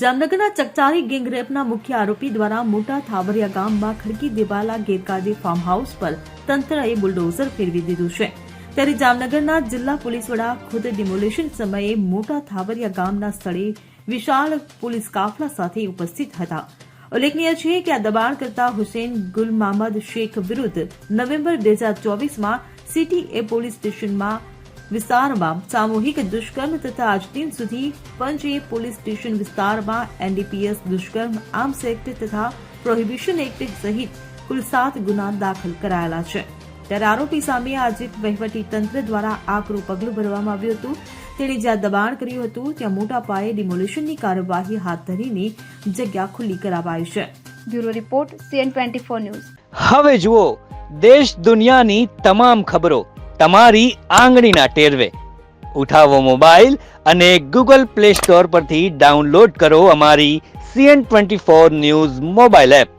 જામનગરના ચકચારી ગેંગરેપના મુખ્ય આરોપી દ્વારા મોટા થાવરિયા ગામમાં ખડકી દેવાયેલા ગેરકાયદે ફાર્મ હાઉસ પર તંત્રએ બુલડોઝર ફેરવી દીધું છે. ત્યારે જામનગરના જિલ્લા પોલીસ વડા ખુદ ડિમોલેશન સમયે મોટા થાવરિયા ગામના સ્થળે વિશાળ પોલીસ કાફલા સાથે ઉપસ્થિત હતા. ઉલ્લેખનીય છે કે આ દબાણ કરતા હુસેન ગુલ મહમદ શેખ વિરુદ્ધ નવેમ્બર 2024માં સીટીએ પોલીસ સ્ટેશનમાં વિસ્તારમાં સામૂહિક દુષ્કર્મ તથા આજ દિન સુધી પંચે પોલીસ સ્ટેશન વિસ્તારમાં એનડીપીએસ દુષ્કર્મ આર્મ્સ એક્ટ તથા પ્રોહિબિશન એક્ટ સહિત કુલ 7 ગુના દાખલ કરાયેલા છે. ત્યારે આરોપી સામે આજે વહીવટી તંત્ર દ્વારા આકરું પગલું ભરવામાં આવ્યું હતું. તેણે જ્યાં દબાણ કર્યું હતું ત્યાં મોટા પાયે ડિમોલિશનની કાર્યવાહી હાથ ધરીને જગ્યા ખુલ્લી કરાવાઈ છે. Bureau report CN24 news. હવે જુઓ દેશ દુનિયાની તમામ ખબરો તમારી આંગળીના ટેરવે. ઉઠાવો મોબાઈલ અને ગૂગલ પ્લે સ્ટોર પરથી ડાઉનલોડ કરો અમારી CN24 ન્યૂઝ મોબાઈલ એપ.